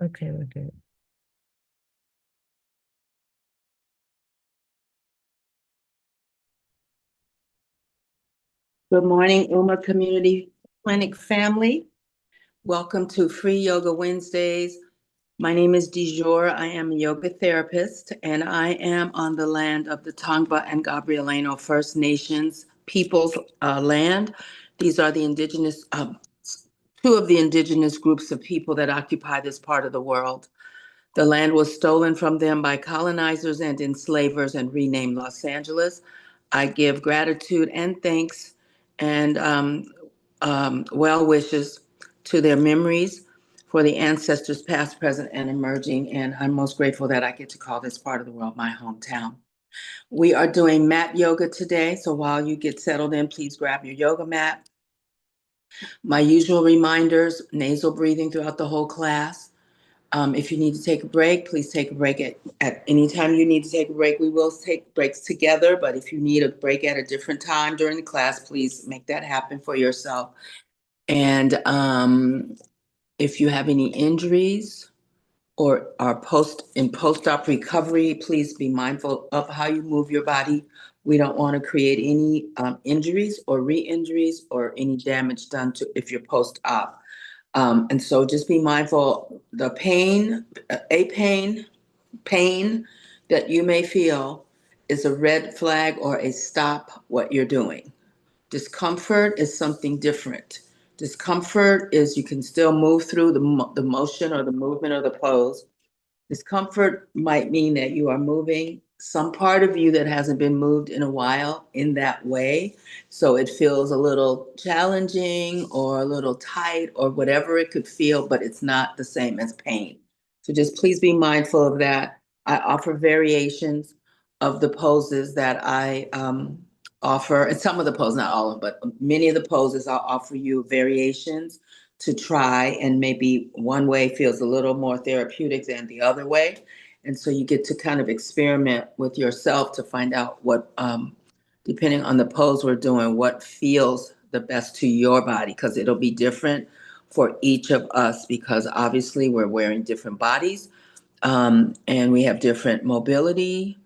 Okay, we're good. Good morning, Uma Community Clinic family. Welcome to Free Yoga Wednesdays. My name is Dijor. I am a yoga therapist, and I am on the land of the Tongva and Gabrielino First Nations people's land. These are the two of the indigenous groups of people that occupy this part of the world. The land was stolen from them by colonizers and enslavers and renamed Los Angeles. I give gratitude and thanks and well wishes to their memories for the ancestors past, present, and emerging. And I'm most grateful that I get to call this part of the world my hometown. We are doing mat yoga today. So while you get settled in, please grab your yoga mat. My usual reminders: nasal breathing throughout the whole class. If you need to take a break, please take a break at any time you need to take a break. We will take breaks together, but if you need a break at a different time during the class, please make that happen for yourself. And if you have any injuries or are post-op recovery, please be mindful of how you move your body. We don't want to create any injuries or re-injuries or any damage done to if you're post-op. And so just be mindful, the pain that you may feel is a red flag or a stop what you're doing. Discomfort is something different. Discomfort is you can still move through the motion or the movement or the pose. Discomfort might mean that you are moving some part of you that hasn't been moved in a while in that way. So it feels a little challenging or a little tight or whatever it could feel, but it's not the same as pain. So just please be mindful of that. I offer variations of the poses that I offer, and some of the poses, not all of them, but many of the poses I'll offer you variations to try, and maybe one way feels a little more therapeutic than the other way. And so you get to kind of experiment with yourself to find out what, depending on the pose we're doing, what feels the best to your body, because it'll be different for each of us, because obviously we're wearing different bodies, and we have different mobility,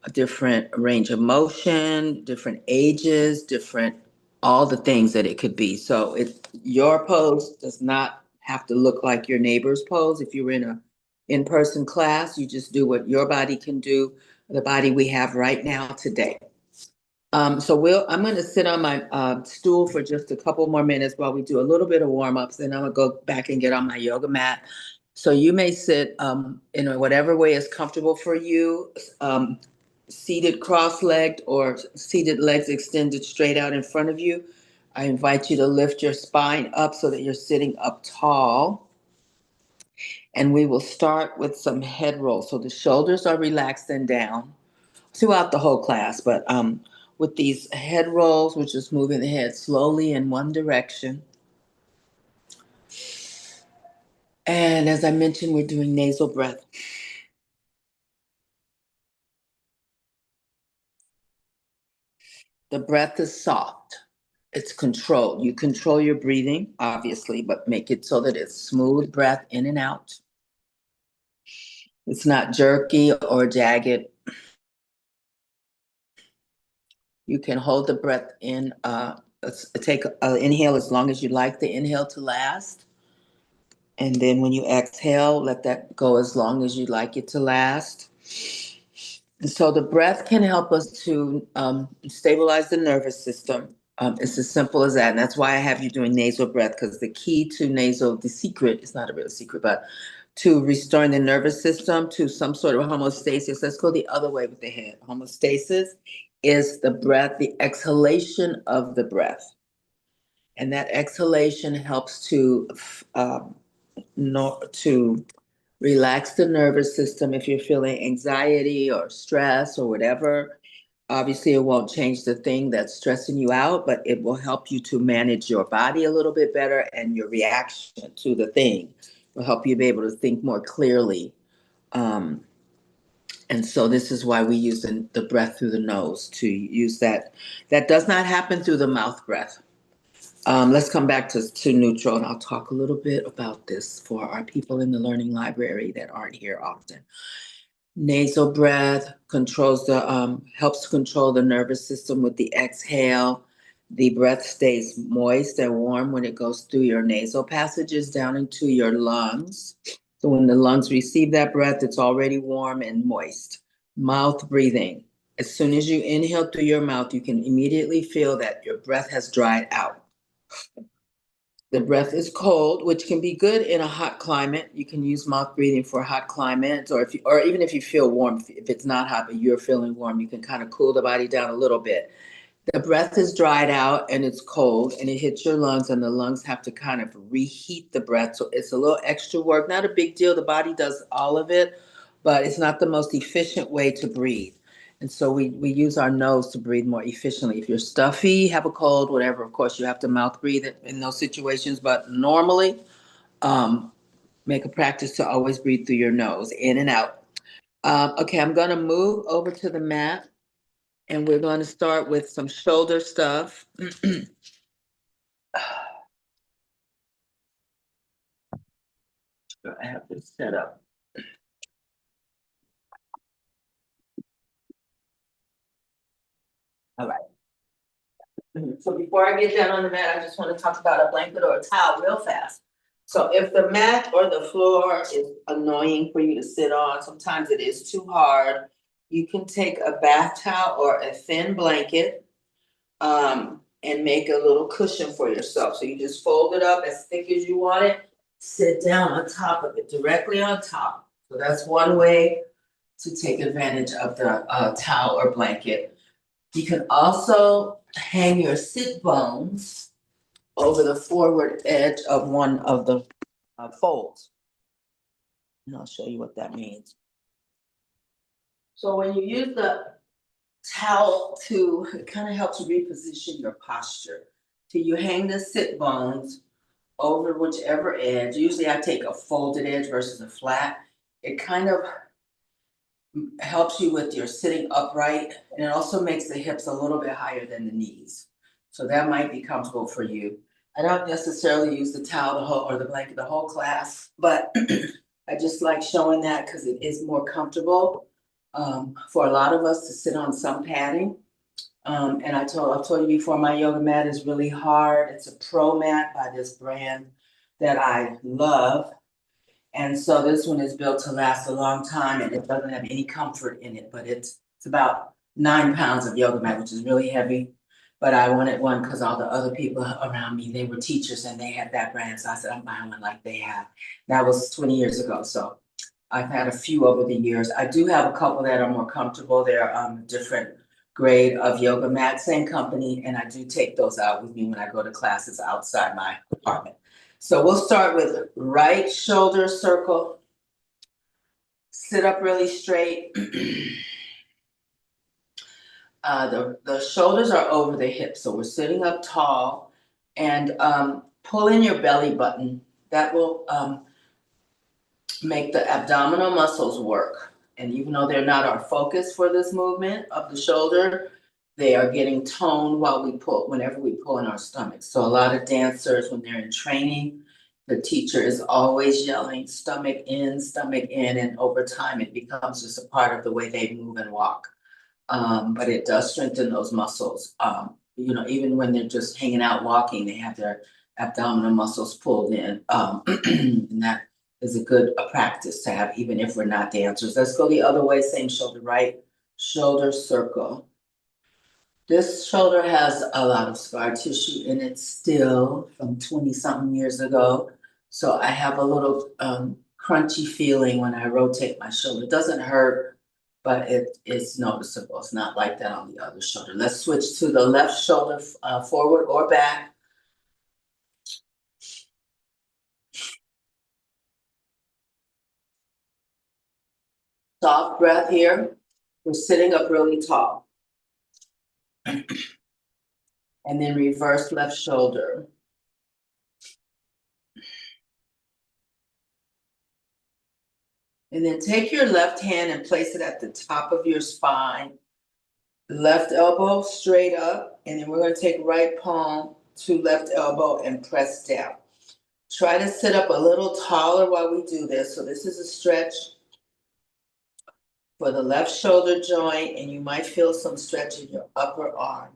a different range of motion, different ages, different all the things that it could be. So your pose does not have to look like your neighbor's pose. If you're in a in-person class, you just do what your body can do, the body we have right now today. I'm going to sit on my stool for just a couple more minutes while we do a little bit of warm-ups, and I'm going to go back and get on my yoga mat. So you may sit in whatever way is comfortable for you, seated cross-legged or seated legs extended straight out in front of you. I invite you to lift your spine up so that you're sitting up tall. And we will start with some head rolls. So the shoulders are relaxed and down throughout the whole class, but with these head rolls, we're just moving the head slowly in one direction. And as I mentioned, we're doing nasal breath. The breath is soft. It's controlled. You control your breathing, obviously, but make it so that it's smooth breath in and out. It's not jerky or jagged. You can hold the breath in, take an inhale as long as you like the inhale to last. And then when you exhale, let that go as long as you'd like it to last. And so the breath can help us to stabilize the nervous system. It's as simple as that. And that's why I have you doing nasal breath, because the key to nasal, the secret, it's not a real secret, but to restoring the nervous system to some sort of homeostasis. Let's go the other way with the head. Homeostasis is the breath, the exhalation of the breath. And that exhalation helps um, to relax the nervous system if you're feeling anxiety or stress or whatever. Obviously, it won't change the thing that's stressing you out, but it will help you to manage your body a little bit better, and your reaction to the thing will help you be able to think more clearly. Um, and so this is why we use the breath through the nose, to use that. That does not happen through the mouth breath. Let's come back to neutral, and I'll talk a little bit about this for our people in the learning library that aren't here often. Nasal breath controls the helps to control the nervous system with the exhale. The breath stays moist and warm when it goes through your nasal passages down into your lungs. So when the lungs receive that breath, it's already warm and moist. Mouth breathing. As soon as you inhale through your mouth, you can immediately feel that your breath has dried out. The breath is cold, which can be good in a hot climate. You can use mouth breathing for hot climates, or even if you feel warm. If it's not hot but you're feeling warm, you can kind of cool the body down a little bit. The breath is dried out and it's cold and it hits your lungs, and the lungs have to kind of reheat the breath. So it's a little extra work. Not a big deal. The body does all of it, but it's not the most efficient way to breathe. And so we use our nose to breathe more efficiently. If you're stuffy, have a cold, whatever, of course you have to mouth breathe in those situations. But normally, um, make a practice to always breathe through your nose, in and out. Okay, I'm going to move over to the mat, and we're going to start with some shoulder stuff. I have this set up. All right. So before I get down on the mat, I just want to talk about a blanket or a towel real fast. So if the mat or the floor is annoying for you to sit on, sometimes it is too hard, you can take a bath towel or a thin blanket, and make a little cushion for yourself. So you just fold it up as thick as you want it, sit down on top of it, directly on top. So that's one way to take advantage of the towel or blanket. You can also hang your sit bones over the forward edge of one of the folds. And I'll show you what that means. So when you use the towel to, it kind of helps reposition your posture. So you hang the sit bones over whichever edge. Usually I take a folded edge versus a flat. It kind of helps you with your sitting upright, and it also makes the hips a little bit higher than the knees. So that might be comfortable for you. I don't necessarily use the towel the whole or the blanket the whole class, but I just like showing that because it is more comfortable for a lot of us to sit on some padding. And I've told you before, my yoga mat is really hard. It's a pro mat by this brand that I love. And so this one is built to last a long time, and it doesn't have any comfort in it, but it's about 9 pounds of yoga mat, which is really heavy. But I wanted one because all the other people around me, they were teachers and they had that brand. So I said, I'm buying one like they have. That was 20 years ago. So I've had a few over the years. I do have a couple that are more comfortable. They're different grade of yoga mat, same company, and I do take those out with me when I go to classes outside my apartment. So we'll start with right shoulder circle. Sit up really straight. The shoulders are over the hips, so we're sitting up tall, and pull in your belly button. That will make the abdominal muscles work. And even though they're not our focus for this movement of the shoulder, they are getting toned while we pull, whenever we pull in our stomach. So a lot of dancers, when they're in training, the teacher is always yelling stomach in, and over time it becomes just a part of the way they move and walk. But it does strengthen those muscles. Even when they're just hanging out walking, they have their abdominal muscles pulled in. And that is a good practice to have, even if we're not dancers. Let's go the other way, same shoulder, right shoulder circle. This shoulder has a lot of scar tissue in it still from 20 something years ago. So I have a little crunchy feeling when I rotate my shoulder. It doesn't hurt, but it's noticeable. It's not like that on the other shoulder. Let's switch to the left shoulder, forward or back. Soft breath here. We're sitting up really tall. And then reverse left shoulder. And then take your left hand and place it at the top of your spine. Left elbow straight up, and then we're going to take right palm to left elbow and press down. Try to sit up a little taller while we do this. So this is a stretch for the left shoulder joint, and you might feel some stretch in your upper arm.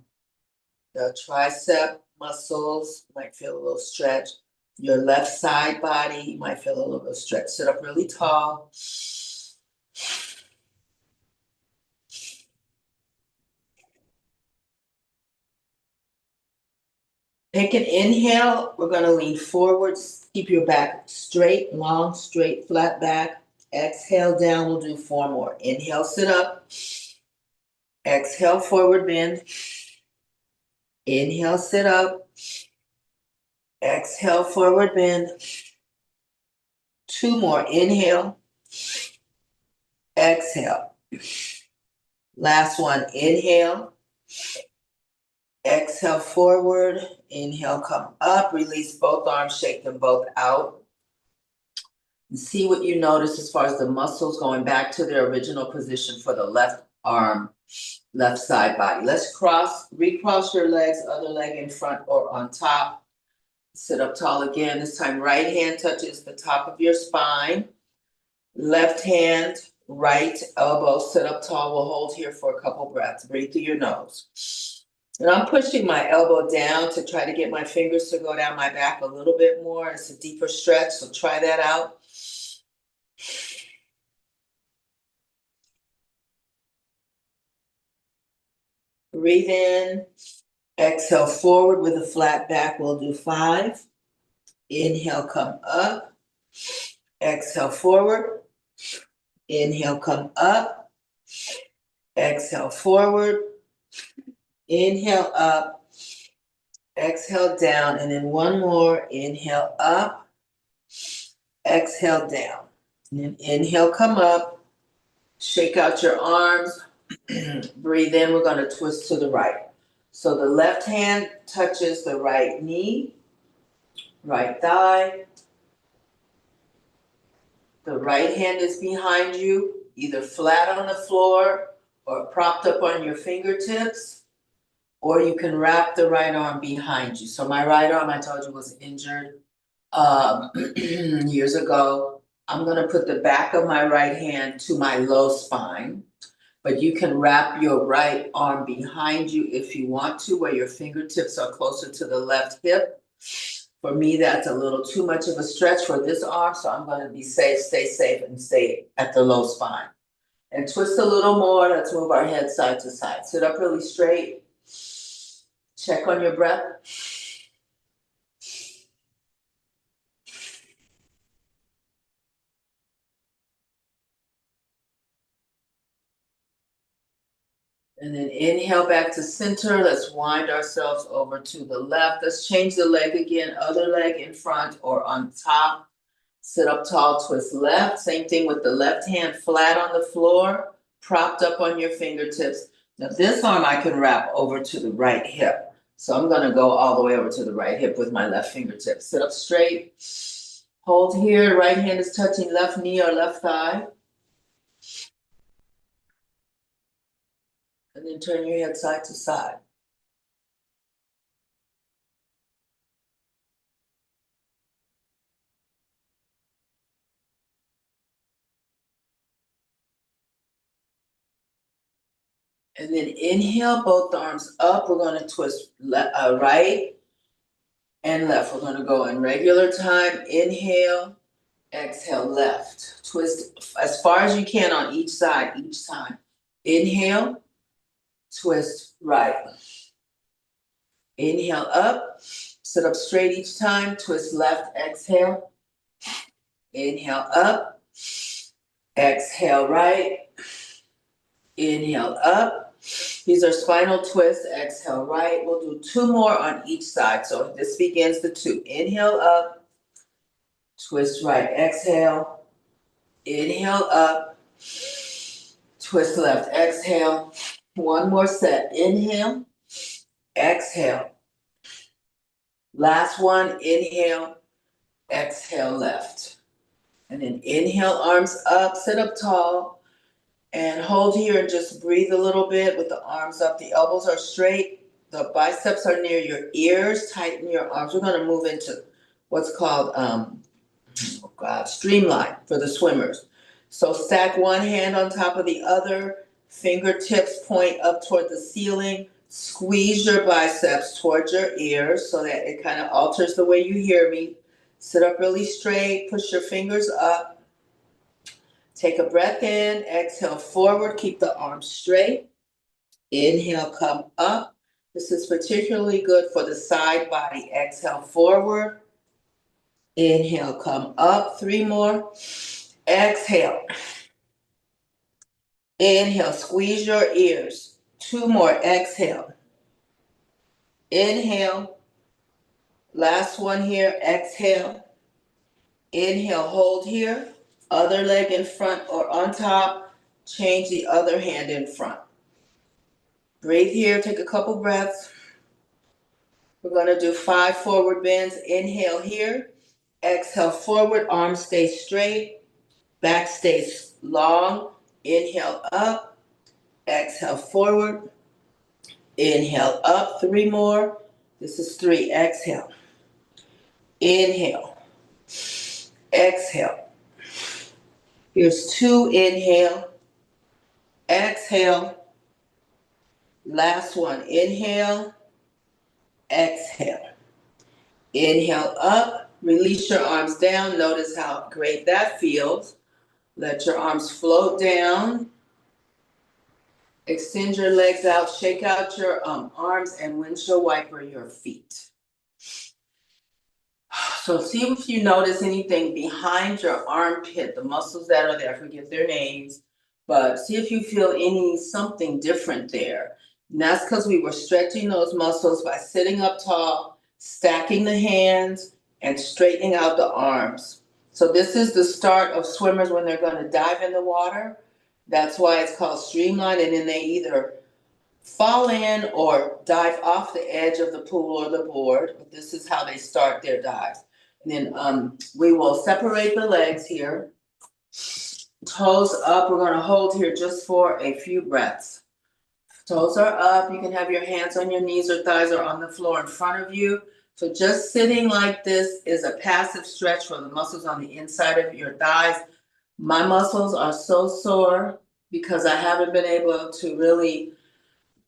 The tricep muscles might feel a little stretch. Your left side body, you might feel a little bit of stretch. Sit up really tall. Take an inhale. We're going to lean forward. Keep your back straight, long, straight, flat back. Exhale down. We'll do 4 more. Inhale, sit up. Exhale, forward bend. Inhale, sit up. Exhale, forward bend. 2 more. Inhale. Exhale. Last one. Inhale. Exhale, forward. Inhale, come up. Release both arms. Shake them both out. And see what you notice as far as the muscles going back to their original position for the left arm, left side body. Let's recross your legs, other leg in front or on top. Sit up tall again. This time, right hand touches the top of your spine. Left hand, right elbow, sit up tall. We'll hold here for a couple breaths. Breathe through your nose. And I'm pushing my elbow down to try to get my fingers to go down my back a little bit more. It's a deeper stretch, so try that out. Breathe in. Exhale forward with a flat back. We'll do 5. Inhale, come up. Exhale forward. Inhale, come up. Exhale forward. Inhale up. Exhale down. And then 1 more. Inhale up. Exhale down. And then inhale, come up. Shake out your arms. Breathe in. We're going to twist to the right. So the left hand touches the right knee, right thigh. The right hand is behind you, either flat on the floor or propped up on your fingertips, or you can wrap the right arm behind you. So my right arm, I told you, was injured years ago. I'm going to put the back of my right hand to my low spine. But you can wrap your right arm behind you if you want to, where your fingertips are closer to the left hip. For me, that's a little too much of a stretch for this arm, so I'm going to be safe, stay safe, and stay at the low spine. And twist a little more. Let's move our head side to side. Sit up really straight. Check on your breath. And then inhale back to center. Let's wind ourselves over to the left. Let's change the leg again. Other leg in front or on top. Sit up tall, twist left. Same thing with the left hand flat on the floor, propped up on your fingertips. Now this arm I can wrap over to the right hip. So I'm going to go all the way over to the right hip with my left fingertips. Sit up straight. Hold here. Right hand is touching left knee or left thigh. And then turn your head side to side. And then inhale, both arms up. We're going to twist right and left. We're going to go in regular time. Inhale, exhale, left. Twist as far as you can on each side each time. Inhale, twist right. Inhale up, sit up straight each time. Twist left, exhale. Inhale up, exhale right. Inhale up. These are spinal twists. Exhale right. We'll do 2 more on each side. So this begins the 2. Inhale up. Twist right. Exhale. Inhale up. Twist left. Exhale. 1 more set. Inhale. Exhale. Last one. Inhale. Exhale left. And then inhale, arms up. Sit up tall. And hold here and just breathe a little bit with the arms up. The elbows are straight. the biceps are near your ears, tighten your arms. We're gonna move into what's called streamline for the swimmers. So stack one hand on top of the other, fingertips point up toward the ceiling, squeeze your biceps towards your ears so that it kind of alters the way you hear me. Sit up really straight, push your fingers up. Take a breath in, exhale forward, keep the arms straight. Inhale, come up. This is particularly good for the side body. Exhale forward. Inhale, come up. 3 more. Exhale. Inhale, squeeze your ears. 2 more. Exhale. Inhale. Last one here. Exhale. Inhale, hold here. Other leg in front or on top. Change the other hand in front. Breathe here. Take a couple breaths. We're going to do 5 forward bends. Inhale here. Exhale forward. Arms stay straight. Back stays long. Inhale up. Exhale forward. Inhale up. 3 more. This is 3. Exhale. Inhale. Exhale. Here's 2. Inhale. Exhale. Last one. Inhale. Exhale. Inhale up. Release your arms down. Notice how great that feels. Let your arms float down. Extend your legs out. Shake out your arms and windshield wiper your feet. So see if you notice anything behind your armpit, the muscles that are there, I forget their names, but see if you feel something different there. And that's because we were stretching those muscles by sitting up tall, stacking the hands, and straightening out the arms. So this is the start of swimmers when they're going to dive in the water. That's why it's called streamline, and then they either fall in or dive off the edge of the pool or the board. But this is how they start their dives. And then we will separate the legs here. Toes up. We're going to hold here just for a few breaths. Toes are up. You can have your hands on your knees or thighs or on the floor in front of you. So just sitting like this is a passive stretch for the muscles on the inside of your thighs. My muscles are so sore because I haven't been able to really,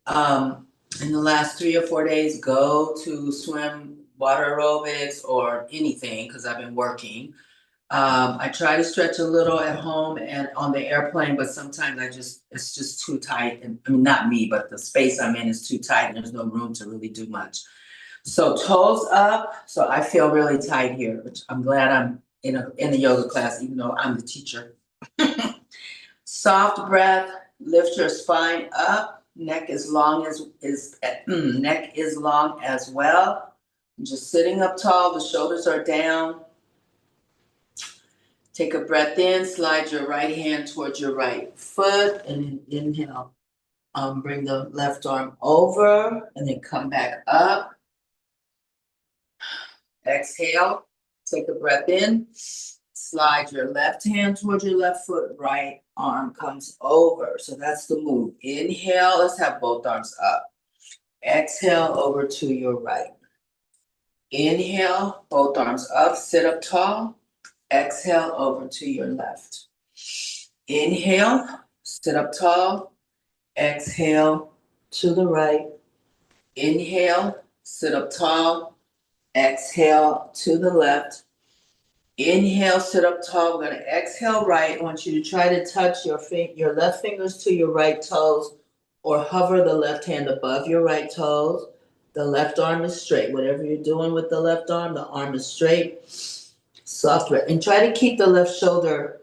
in the last 3 or 4 days, go to swim, water aerobics, or anything because I've been working. I try to stretch a little at home and on the airplane, but sometimes it's just too tight. And I mean, not me, but the space I'm in is too tight and there's no room to really do much. So toes up. So I feel really tight here, which I'm glad I'm in the yoga class, even though I'm the teacher. Soft breath. Lift your spine up. Neck is long as well. Just sitting up tall. The shoulders are down. Take a breath in. Slide your right hand towards your right foot, and then inhale. Bring the left arm over, and then come back up. Exhale, take a breath in, slide your left hand towards your left foot, right arm comes over. So that's the move. Inhale, let's have both arms up. Exhale, over to your right. Inhale, both arms up, sit up tall. Exhale, over to your left. Inhale, sit up tall. Exhale, to the right. Inhale, sit up tall. Exhale to the left. Inhale, sit up tall. We're going to exhale right. I want you to try to touch your left fingers to your right toes or hover the left hand above your right toes. The left arm is straight. Whatever you're doing with the left arm, the arm is straight. Soft breath. And try to keep the left shoulder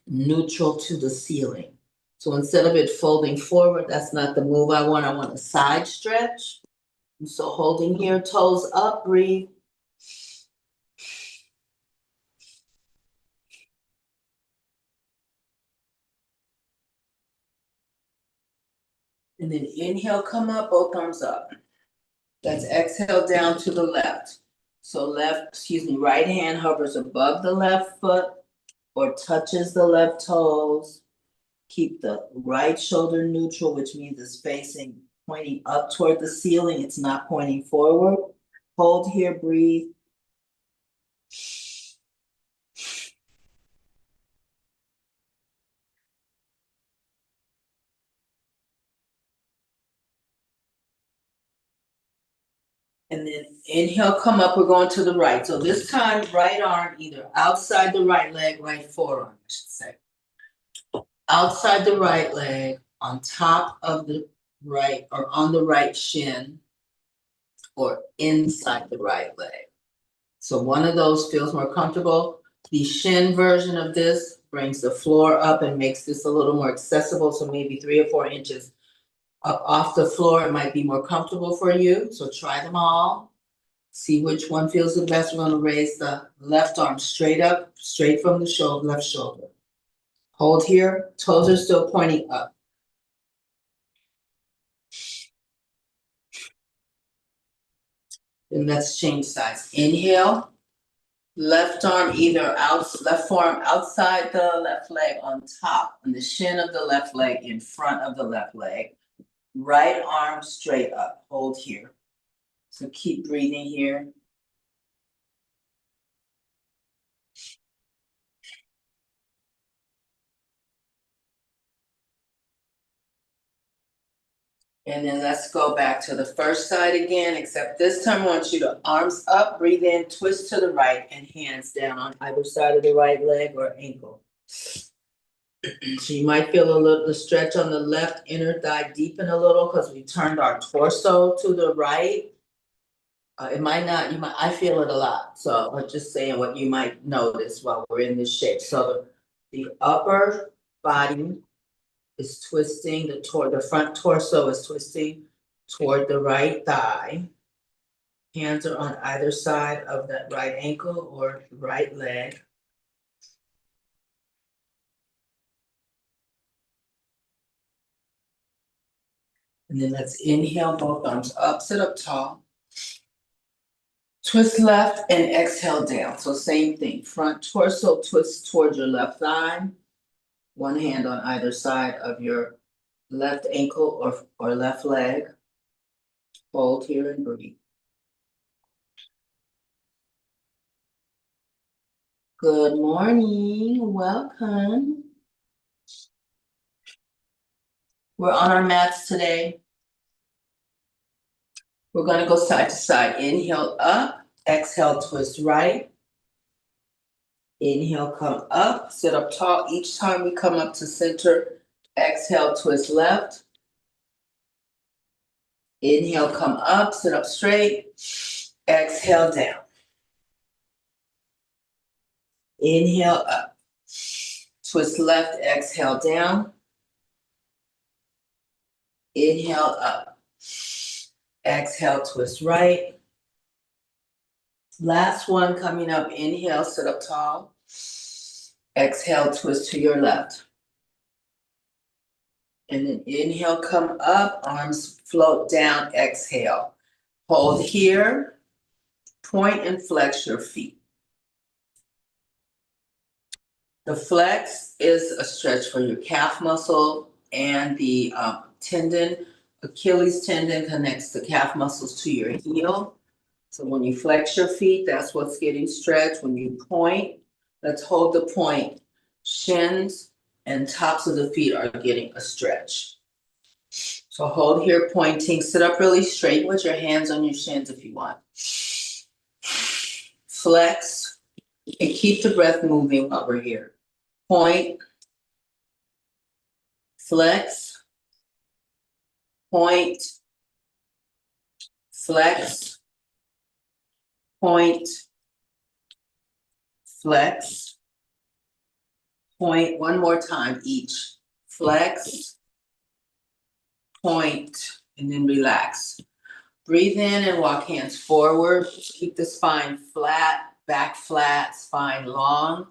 neutral to the ceiling. So instead of it folding forward, that's not the move I want. I want a side stretch. So holding here, toes up, breathe. And then inhale, come up, both arms up. That's exhale down to the left. So right hand hovers above the left foot or touches the left toes. Keep the right shoulder neutral, which means it's facing pointing up toward the ceiling. It's not pointing forward. Hold here, breathe. And then inhale, come up, we're going to the right. So this time, right arm either outside the right leg, right forearm, I should say. Outside the right leg, on top of the right, or on the right shin, or inside the right leg. So one of those feels more comfortable. The shin version of this brings the floor up and makes this a little more accessible. So maybe 3 or 4 inches up off the floor, it might be more comfortable for you. So try them all. See which one feels the best. We're going to raise the left arm straight up, straight from the shoulder, left shoulder. Hold here, toes are still pointing up. And let's change sides. Inhale, left arm either out, left forearm outside the left leg on top, on the shin of the left leg in front of the left leg. Right arm straight up, hold here. So keep breathing here. And then let's go back to the first side again, except this time I want you to arms up, breathe in, twist to the right, and hands down on either side of the right leg or ankle. So you might feel a little the stretch on the left inner thigh deepen a little because we turned our torso to the right. It might not, I feel it a lot. So I'm just saying what you might notice while we're in this shape. So the upper body is twisting, the front torso is twisting toward the right thigh. Hands are on either side of that right ankle or right leg. And then let's inhale, both arms up, sit up tall. Twist left and exhale down. So same thing, front torso twists toward your left thigh. One hand on either side of your left ankle or left leg. Hold here and breathe. Good morning, welcome. We're on our mats today. We're gonna go side to side. Inhale up, exhale, twist right. Inhale, come up, sit up tall. Each time we come up to center, exhale, twist left. Inhale, come up, sit up straight. Exhale, down. Inhale, up. Twist left, exhale, down. Inhale, up. Exhale, twist right. Last one coming up, inhale, sit up tall. Exhale, twist to your left. And then inhale, come up, arms float down, exhale. Hold here, point and flex your feet. The flex is a stretch for your calf muscle and the tendon. Achilles tendon connects the calf muscles to your heel. So when you flex your feet, that's what's getting stretched. When you point, let's hold the point. Shins and tops of the feet are getting a stretch. So hold here, pointing. Sit up really straight with your hands on your shins if you want. Flex and keep the breath moving while we're here. Point, flex, point, flex, point, flex, point. One more time each. Flex, point, and then relax. Breathe in and walk hands forward. Keep the spine flat, back flat, spine long.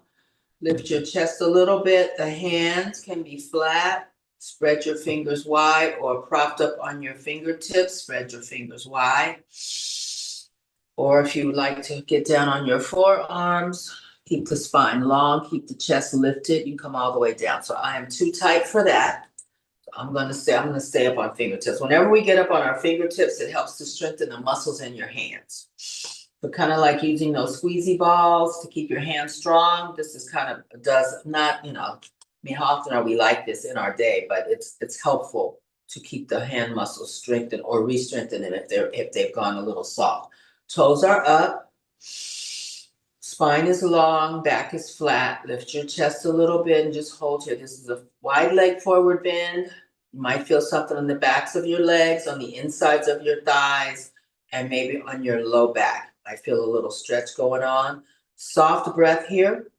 Lift your chest a little bit. The hands can be flat. Spread your fingers wide or propped up on your fingertips. Spread your fingers wide. Or if you would like to get down on your forearms, keep the spine long, keep the chest lifted. You can come all the way down. So I am too tight for that. I'm gonna stay up on fingertips. Whenever we get up on our fingertips, it helps to strengthen the muscles in your hands. But kind of like using those squeezy balls to keep your hands strong. This is kind of does not, I mean, how often are we like this in our day? But it's helpful to keep the hand muscles strengthened or re-strengthen them if they've gone a little soft. Toes are up, spine is long, back is flat. Lift your chest a little bit and just hold here. This is a wide leg forward bend. You might feel something on the backs of your legs, on the insides of your thighs, and maybe on your low back. I feel a little stretch going on. Soft breath here.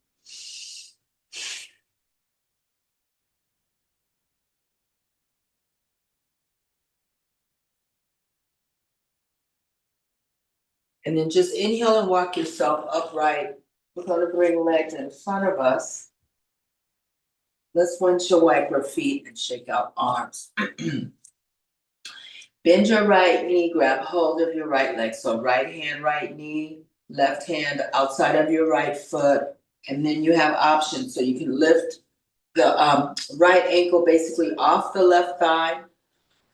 And then just inhale and walk yourself upright. We're going to bring legs in front of us. Let's windshield wiper feet and shake out arms. Bend your right knee, grab hold of your right leg. So right hand, right knee, left hand outside of your right foot. And then you have options. So you can lift the right ankle basically off the left thigh,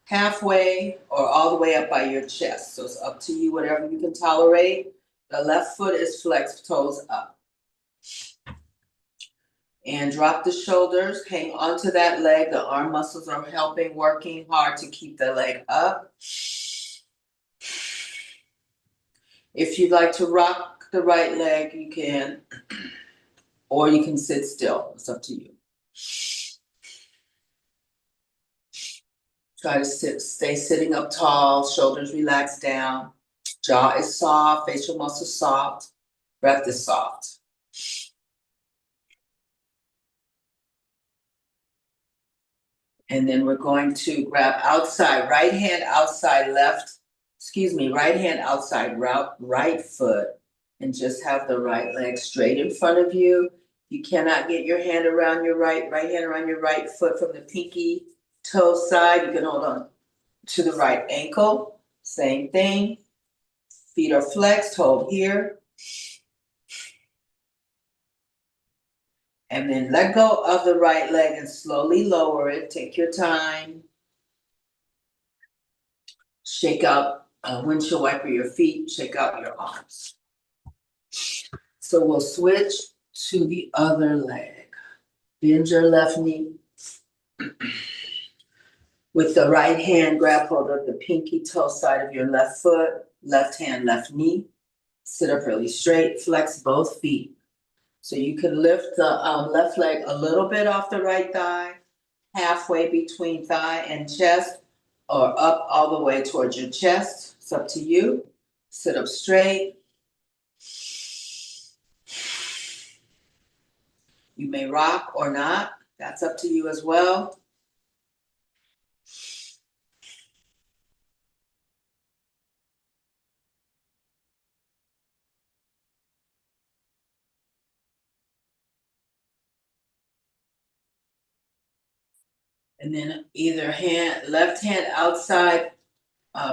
halfway or all the way up by your chest. So it's up to you, whatever you can tolerate. The left foot is flexed, toes up. And drop the shoulders, hang onto that leg. The arm muscles are working hard to keep the leg up. If you'd like to rock the right leg, you can, or you can sit still. It's up to you. Try to stay sitting up tall, shoulders relaxed down. Jaw is soft, facial muscles soft, breath is soft. And then we're going to grab outside, right hand outside right hand outside right foot, and just have the right leg straight in front of you. You cannot get your hand around your right hand around your right foot from the pinky toe side. You can hold on to the right ankle. Same thing. Feet are flexed, hold here. And then let go of the right leg and slowly lower it. Take your time. Shake out, windshield wiper your feet, shake out your arms. So we'll switch to the other leg. Bend your left knee. With the right hand, grab hold of the pinky toe side of your left foot, left hand, left knee. Sit up really straight, flex both feet. So you can lift the left leg a little bit off the right thigh, halfway between thigh and chest, or up all the way towards your chest. It's up to you. Sit up straight. You may rock or not. That's up to you as well. And then either left hand outside,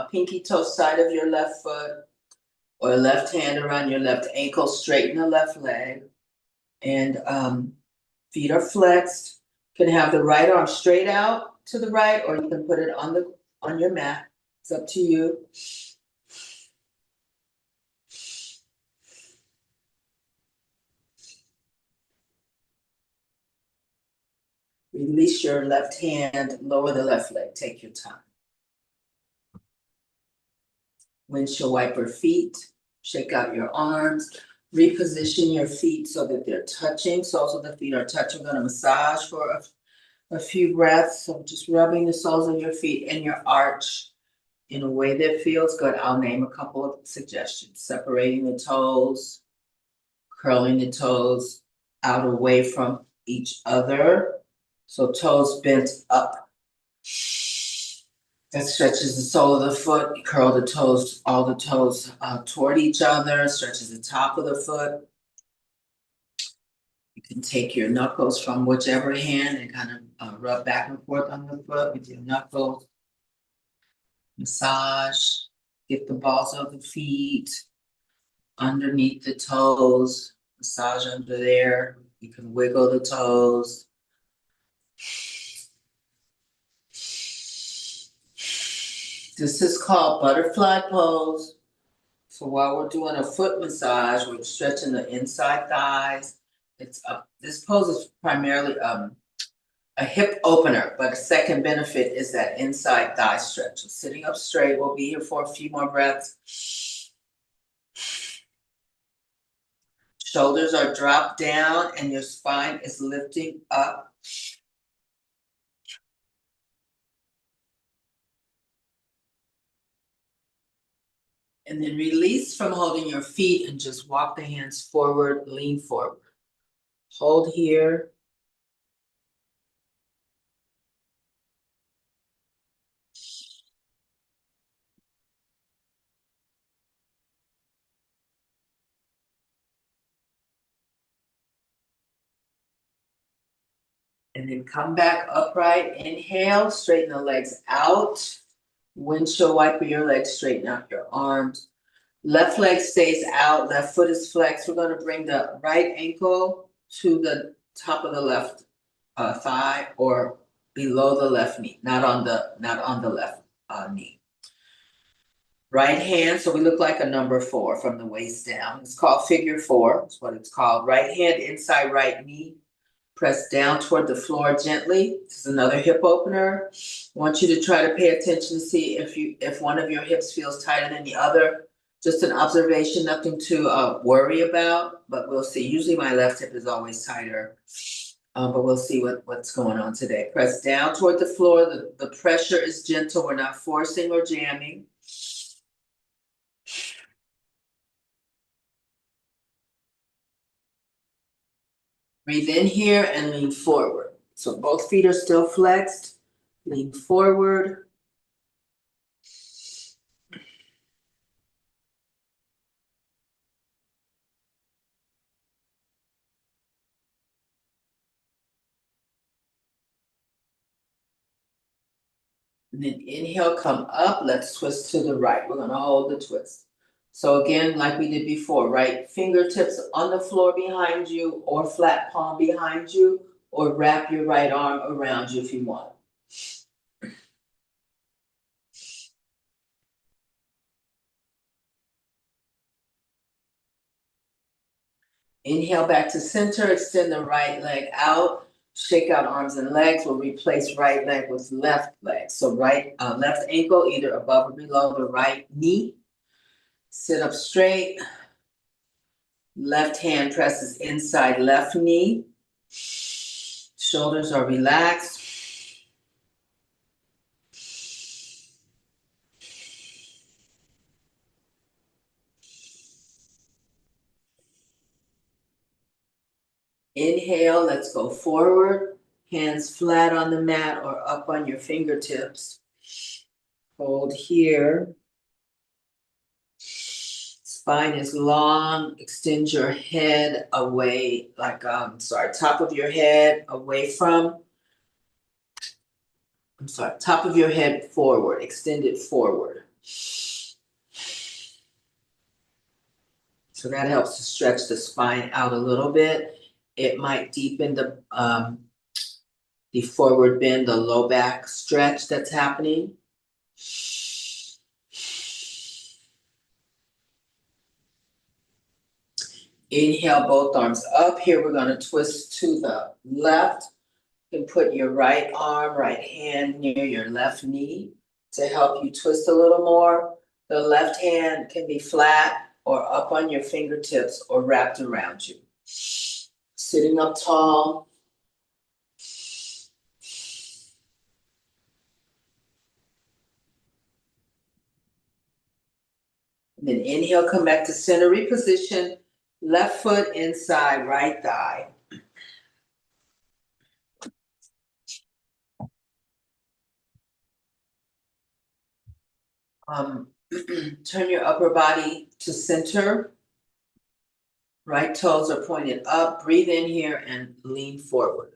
pinky toe side of your left foot, or left hand around your left ankle, straighten the left leg. And feet are flexed. You can have the right arm straight out to the right, or you can put it on your mat. It's up to you. Release your left hand, lower the left leg. Take your time. Windshield wiper feet. Shake out your arms. Reposition your feet so that they're touching. Soles of the feet are touching. We're going to massage for a few breaths. So just rubbing the soles of your feet and your arch in a way that feels good. I'll name a couple of suggestions. Separating the toes, curling the toes out away from each other. So toes bent up. That stretches the sole of the foot. You curl the toes, all the toes toward each other, stretches the top of the foot. You can take your knuckles from whichever hand and kind of rub back and forth on the foot with your knuckles. Massage, get the balls of the feet underneath the toes, massage under there. You can wiggle the toes. This is called butterfly pose. So while we're doing a foot massage, we're stretching the inside thighs. This pose is primarily a hip opener, but a second benefit is that inside thigh stretch. So sitting up straight, we'll be here for a few more breaths. Shoulders are dropped down and your spine is lifting up. And then release from holding your feet and just walk the hands forward, lean forward. Hold here. And then come back upright. Inhale, straighten the legs out. Windshield wiper your legs, straighten out your arms. Left leg stays out, left foot is flexed. We're going to bring the right ankle to the top of the left thigh or below the left knee, not on the left knee. Right hand, so we look like a number 4 from the waist down. It's called figure 4. That's what it's called. Right hand inside right knee. Press down toward the floor gently. This is another hip opener. I want you to try to pay attention to see if one of your hips feels tighter than the other. Just an observation, nothing to worry about, but we'll see. Usually my left hip is always tighter, but we'll see what's going on today. Press down toward the floor. The pressure is gentle. We're not forcing or jamming. Breathe in here and lean forward. So both feet are still flexed. Lean forward. And then inhale, come up. Let's twist to the right. We're going to hold the twist. So again, like we did before, right fingertips on the floor behind you or flat palm behind you, or wrap your right arm around you if you want. Inhale back to center, extend the right leg out, shake out arms and legs. We'll replace right leg with left leg. So left ankle either above or below the right knee. Sit up straight. Left hand presses inside left knee. Shoulders are relaxed. Inhale, let's go forward. Hands flat on the mat or up on your fingertips. Hold here. Spine is long. Extend your head away, top of your head away from. Top of your head forward. Extend it forward. So that helps to stretch the spine out a little bit. It might deepen the forward bend, the low back stretch that's happening. Inhale, both arms up. Here we're going to twist to the left. You can put your right arm, right hand near your left knee to help you twist a little more. The left hand can be flat or up on your fingertips or wrapped around you. Sitting up tall. And then inhale, come back to center, reposition, left foot inside right thigh. Turn your upper body to center. Right toes are pointed up. Breathe in here and lean forward.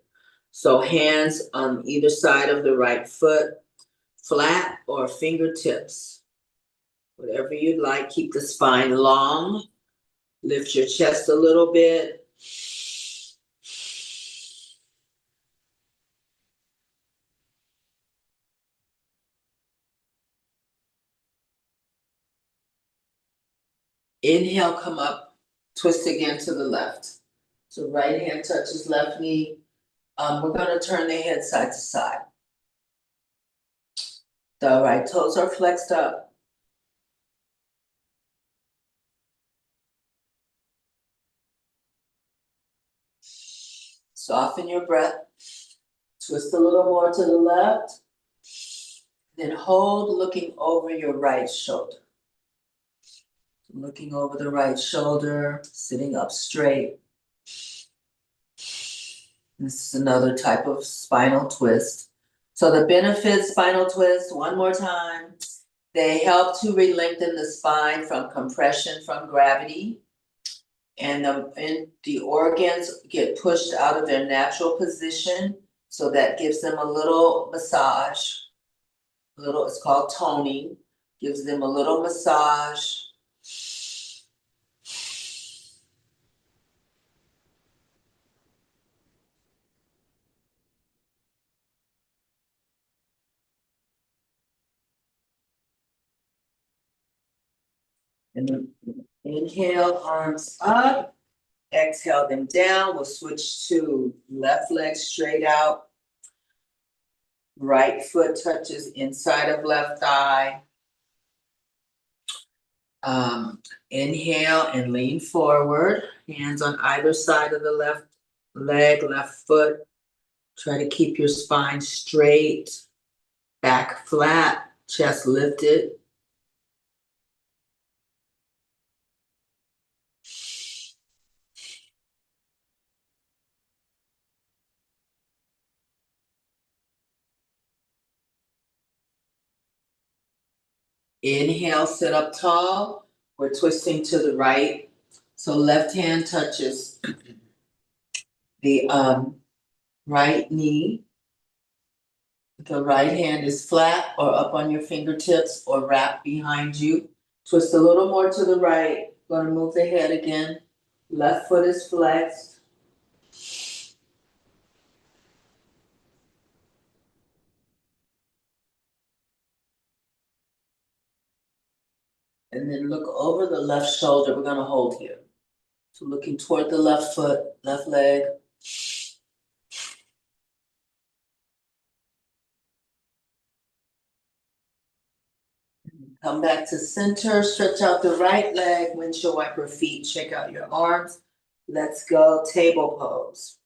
So hands on either side of the right foot, flat or fingertips. Whatever you'd like. Keep the spine long. Lift your chest a little bit. Inhale, come up, twist again to the left. So right hand touches left knee. We're gonna turn the head side to side. The right toes are flexed up. Soften your breath. Twist a little more to the left. Then hold, looking over your right shoulder. Looking over the right shoulder, sitting up straight. This is another type of spinal twist. So the benefits, spinal twist, one more time. They help to re-lengthen the spine from compression from gravity. And the organs get pushed out of their natural position. So that gives them a little massage. It's called toning. Gives them a little massage. And then inhale, arms up. Exhale them down. We'll switch to left leg straight out. Right foot touches inside of left thigh. Inhale and lean forward. Hands on either side of the left leg, left foot. Try to keep your spine straight, back flat, chest lifted. Inhale, sit up tall. We're twisting to the right. So left hand touches the right knee. The right hand is flat or up on your fingertips or wrapped behind you. Twist a little more to the right. Gonna move the head again. Left foot is flexed. And then look over the left shoulder. We're gonna hold here. So looking toward the left foot, left leg. Come back to center, stretch out the right leg, windshield wiper feet, shake out your arms. Let's go, table pose.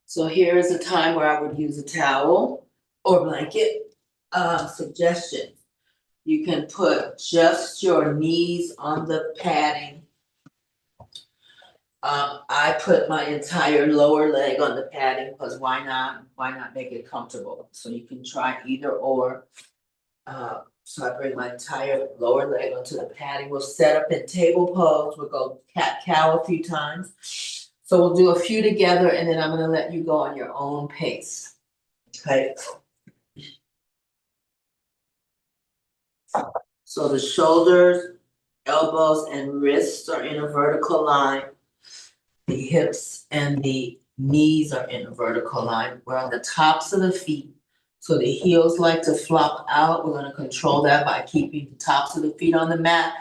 So here is a time where I would use a towel or blanket. Suggestion, you can put just your knees on the padding. I put my entire lower leg on the padding because why not? Why not make it comfortable? So you can try either or. So I bring my entire lower leg onto the padding. We'll set up in table pose. We'll go cat cow a few times. So we'll do a few together and then I'm gonna let you go on your own pace. Okay. So the shoulders, elbows, and wrists are in a vertical line. The hips and the knees are in a vertical line. We're on the tops of the feet. So the heels like to flop out. We're gonna control that by keeping the tops of the feet on the mat.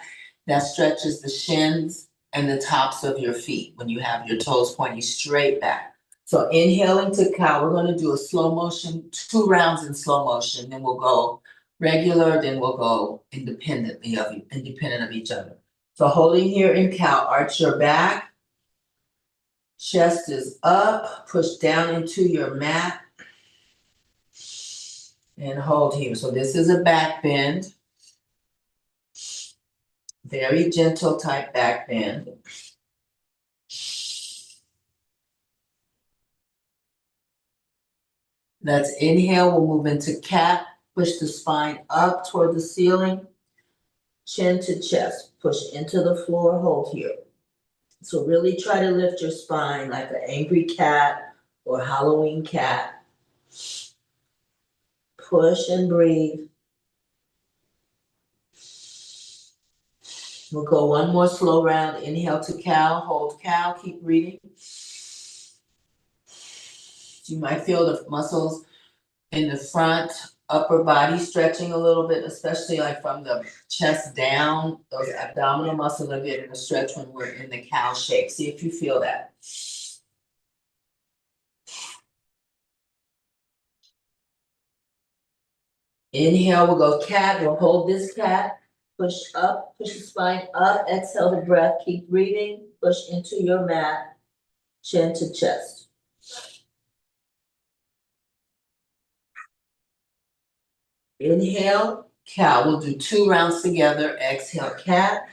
That stretches the shins and the tops of your feet when you have your toes pointing straight back. So inhaling to cow, we're gonna do a slow motion, 2 rounds in slow motion, then we'll go regular, then we'll go independent of each other. So holding here in cow, arch your back. Chest is up, push down into your mat. And hold here. So this is a back bend. Very gentle type back bend. Let's inhale, we'll move into cat. Push the spine up toward the ceiling. Chin to chest, push into the floor, hold here. So really try to lift your spine like an angry cat or Halloween cat. Push and breathe. We'll go one more slow round. Inhale to cow, hold cow, keep breathing. You might feel the muscles in the front upper body stretching a little bit, especially like from the chest down. Those abdominal muscles are getting a stretch when we're in the cow shape. See if you feel that. Inhale, we'll go cat. We'll hold this cat. Push up, push the spine up. Exhale the breath. Keep breathing. Push into your mat. Chin to chest. Inhale, cow. We'll do 2 rounds together. Exhale, cat.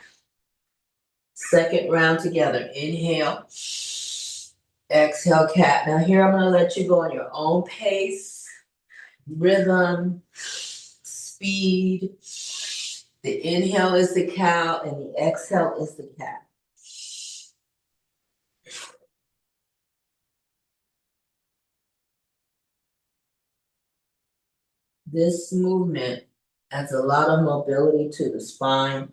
Second round together. Inhale. Exhale, cat. Now here I'm going to let you go on your own pace, rhythm, speed. The inhale is the cow and the exhale is the cat. This movement adds a lot of mobility to the spine.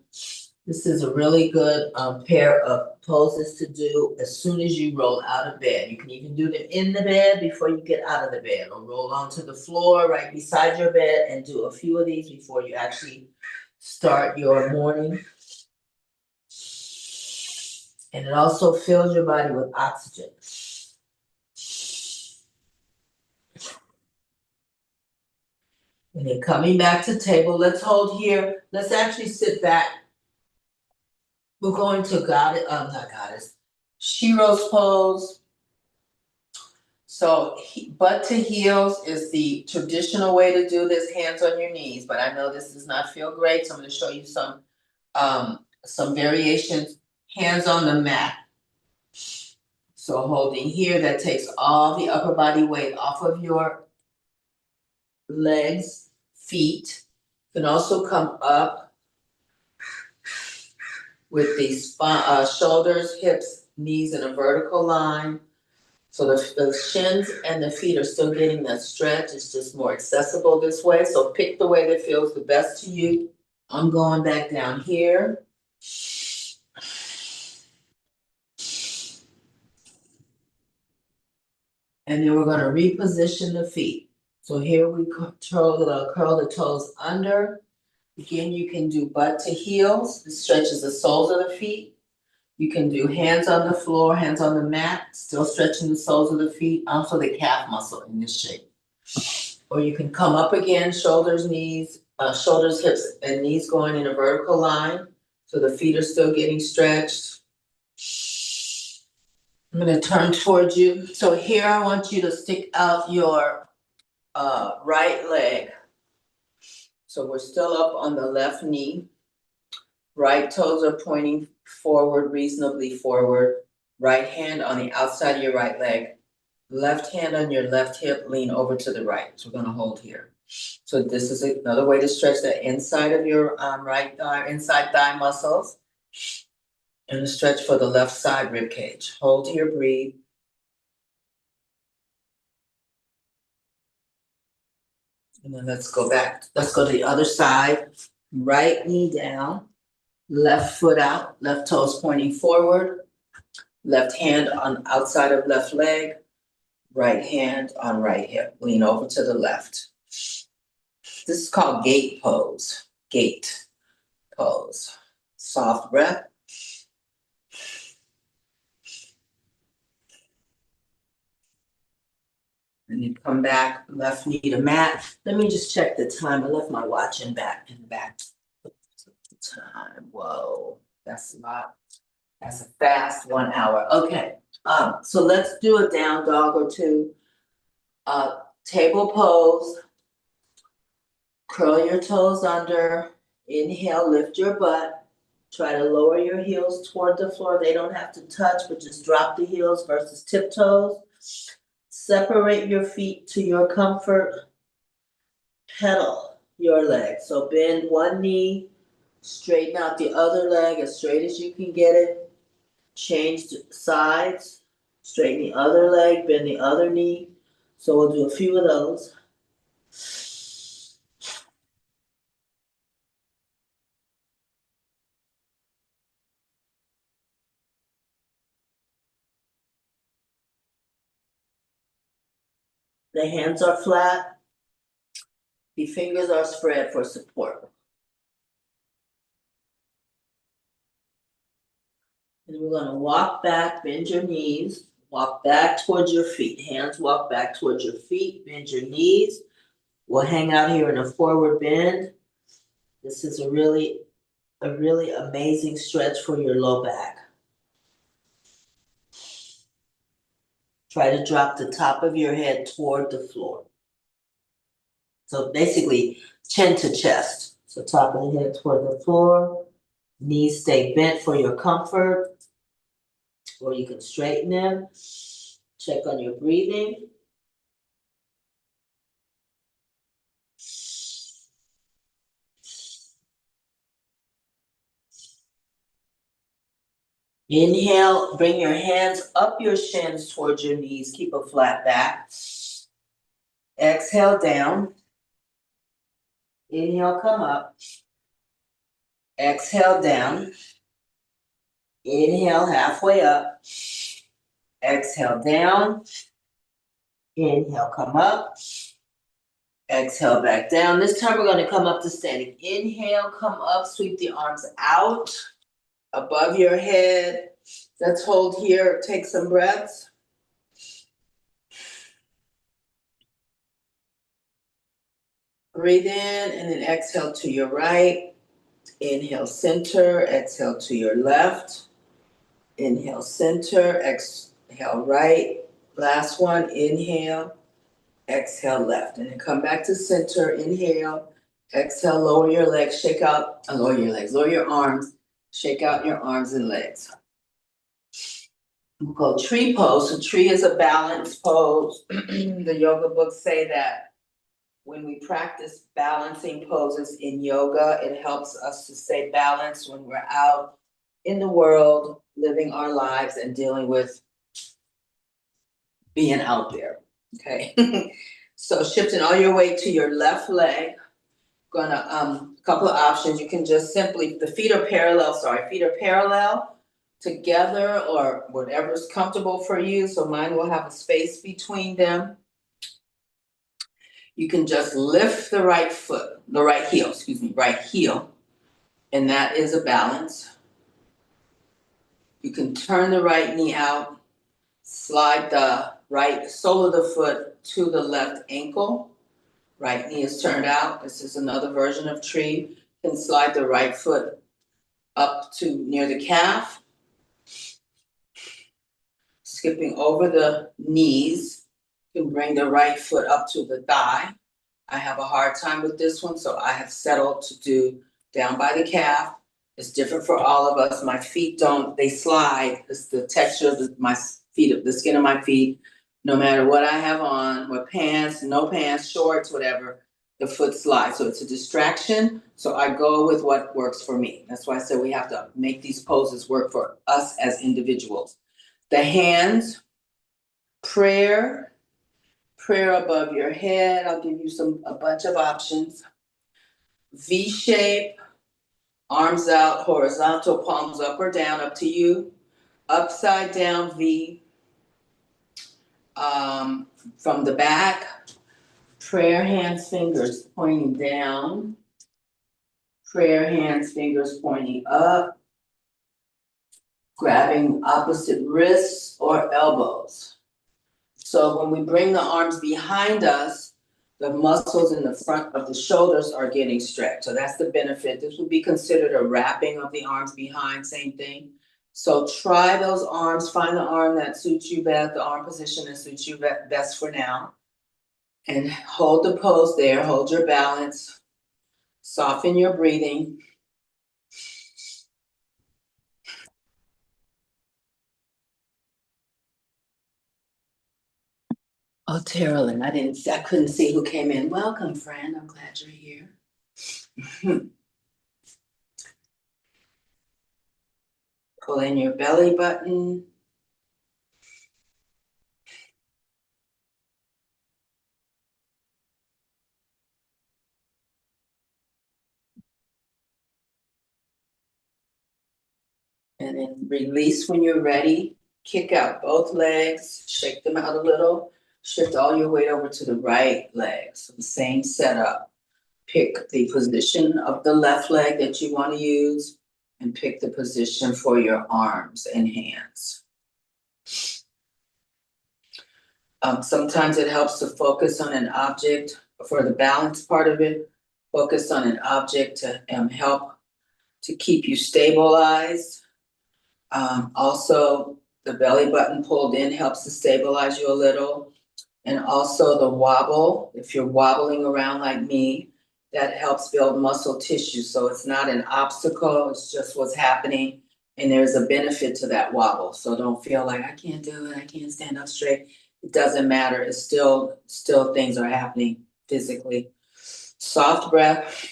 This is a really good pair of poses to do as soon as you roll out of bed. You can even do them in the bed before you get out of the bed, or roll onto the floor right beside your bed and do a few of these before you actually start your morning. And it also fills your body with oxygen. And then coming back to table, let's hold here. Let's actually sit back. We're going to not goddess, Shiro's pose. So butt to heels is the traditional way to do this, hands on your knees, but I know this does not feel great, so I'm gonna show you some variations, hands on the mat. So holding here, that takes all the upper body weight off of your legs, feet. You can also come up with the shoulders, hips, knees in a vertical line. So the shins and the feet are still getting that stretch. It's just more accessible this way. So pick the way that feels the best to you. I'm going back down here. And then we're going to reposition the feet. So here we curl the toes under. Again, you can do butt to heels. This stretches the soles of the feet. You can do hands on the floor, hands on the mat, still stretching the soles of the feet, also the calf muscle in this shape. Or you can come up again, shoulders, hips, and knees going in a vertical line. So the feet are still getting stretched. I'm going to turn towards you. So here I want you to stick out your right leg. So we're still up on the left knee. Right toes are pointing forward, reasonably forward. Right hand on the outside of your right leg. Left hand on your left hip, lean over to the right. So we're going to hold here. So this is another way to stretch the inside of your right thigh, inside thigh muscles. And a stretch for the left side rib cage. Hold here, breathe. And then let's go back. Let's go to the other side. Right knee down, left foot out, left toes pointing forward, left hand on outside of left leg, right hand on right hip. Lean over to the left. This is called gate pose. Gate pose. Soft breath. And you come back, left knee to mat. Let me just check the time. I left my watch in the back. Time. Whoa, that's a lot. That's a fast 1 hour. Okay. So let's do a down dog or two. Table pose. Curl your toes under. Inhale, lift your butt. Try to lower your heels toward the floor. They don't have to touch, but just drop the heels versus tiptoes. Separate your feet to your comfort. Pedal your leg. So bend one knee, straighten out the other leg as straight as you can get it. Change sides, straighten the other leg, bend the other knee. So we'll do a few of those. The hands are flat. The fingers are spread for support. And we're gonna walk back, bend your knees, walk back towards your feet. Hands walk back towards your feet, bend your knees. We'll hang out here in a forward bend. This is a really amazing stretch for your low back. Try to drop the top of your head toward the floor. So basically, chin to chest. So top of the head toward the floor. Knees stay bent for your comfort, or you can straighten them. Check on your breathing. Inhale, bring your hands up your shins towards your knees. Keep a flat back. Exhale down. Inhale, come up. Exhale down. Inhale, halfway up. Exhale down. Inhale, come up. Exhale back down. This time we're going to come up to standing. Inhale, come up, sweep the arms out above your head. Let's hold here. Take some breaths. Breathe in and then exhale to your right. Inhale, center. Exhale to your left. Inhale, center. Exhale, right. Last one. Inhale. Exhale, left. And then come back to center. Inhale. Exhale, lower your legs. Shake out. Lower your legs. Lower your arms. Shake out your arms and legs. We'll go tree pose. So tree is a balance pose. The yoga books say that when we practice balancing poses in yoga, it helps us to stay balanced when we're out in the world, living our lives and dealing with being out there, okay? So shifting all your weight to your left leg. Gonna, couple of options. You can just simply, the feet are parallel together or whatever's comfortable for you. So mine will have a space between them. You can just lift the right heel, and that is a balance. You can turn the right knee out, slide the right sole of the foot to the left ankle. Right knee is turned out. This is another version of tree. You can slide the right foot up to near the calf. Skipping over the knees, you can bring the right foot up to the thigh. I have a hard time with this one, so I have settled to do down by the calf. It's different for all of us. My feet they slide. It's the texture of my feet, the skin of my feet. No matter what I have on, what pants, no pants, shorts, whatever, the foot slides. So it's a distraction. So I go with what works for me. That's why I said we have to make these poses work for us as individuals. The hands, prayer above your head. I'll give you a bunch of options. V shape, arms out, horizontal, palms up or down, up to you. Upside down V. From the back, prayer hands, fingers pointing down. Prayer hands, fingers pointing up. Grabbing opposite wrists or elbows. So when we bring the arms behind us, the muscles in the front of the shoulders are getting stretched. So that's the benefit. This would be considered a wrapping of the arms behind, same thing. So try those arms, find the arm that suits you best, the arm position that suits you best for now. And hold the pose there, hold your balance, soften your breathing. Oh, Terrellyn, I couldn't see who came in. Welcome, friend. I'm glad you're here. Pull in your belly button. And then release when you're ready. Kick out both legs, shake them out a little. Shift all your weight over to the right leg. So the same setup. Pick the position of the left leg that you want to use and pick the position for your arms and hands. Sometimes it helps to focus on an object for the balance part of it. Focus on an object to help to keep you stabilized. Also, the belly button pulled in helps to stabilize you a little. And also the wobble, if you're wobbling around like me, that helps build muscle tissue. So it's not an obstacle, it's just what's happening. And there's a benefit to that wobble. So don't feel like I can't do it, I can't stand up straight. It doesn't matter. It's still things are happening physically. Soft breath.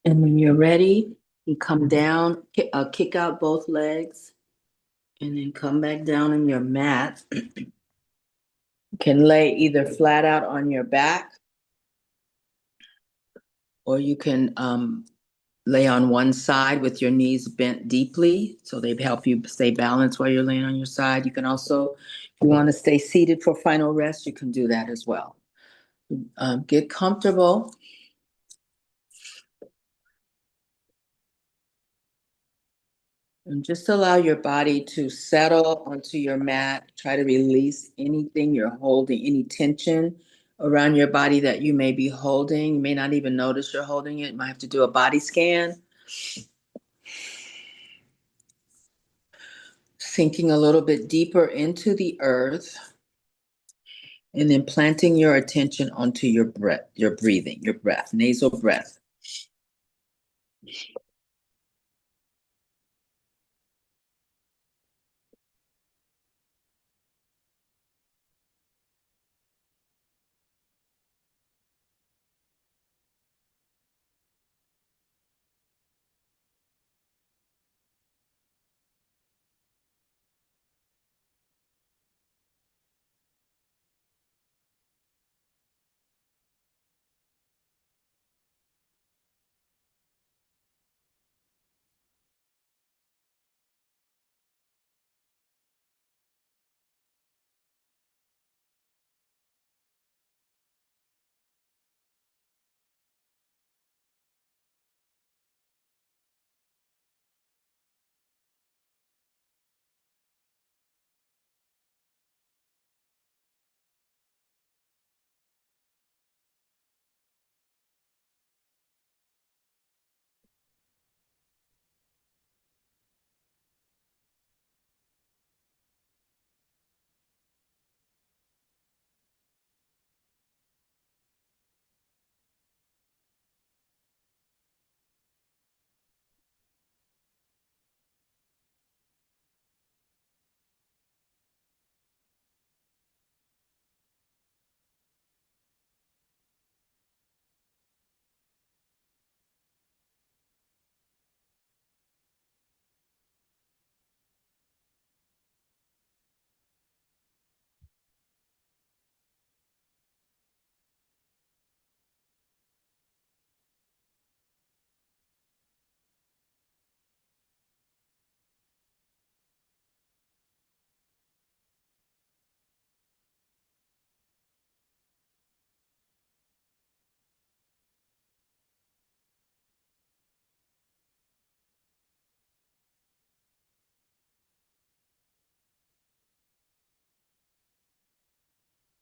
And when you're ready, you come down, kick out both legs, and then come back down on your mat. You can lay either flat out on your back, or you can lay on one side with your knees bent deeply, so they help you stay balanced while you're laying on your side. You can also, if you want to stay seated for final rest, you can do that as well. Get comfortable. And just allow your body to settle onto your mat. Try to release anything you're holding, any tension around your body that you may be holding. You may not even notice you're holding it. You might have to do a body scan. Sinking a little bit deeper into the earth. And then planting your attention onto your breath, your breathing, your breath, nasal breath.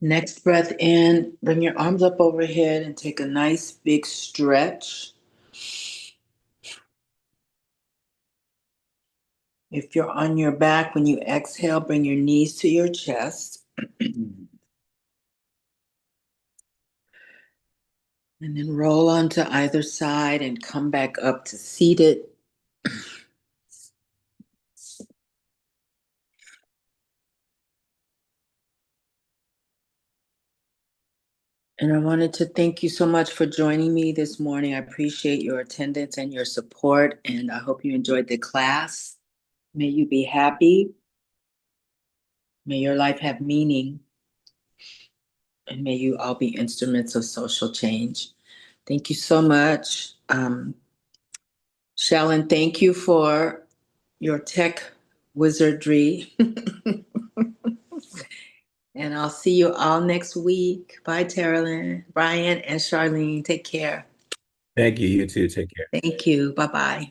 Next breath in, bring your arms up overhead and take a nice big stretch. If you're on your back, when you exhale, bring your knees to your chest. And then roll onto either side and come back up to seated. And I wanted to thank you so much for joining me this morning. I appreciate your attendance and your support, and I hope you enjoyed the class. May you be happy. May your life have meaning, and may you all be instruments of social change. Thank you so much. Shallon, thank you for your tech wizardry. And I'll see you all next week. Bye, Terilyn, Brian, and Charlene. Take care. Thank you. You too. Take care. Thank you. Bye-bye.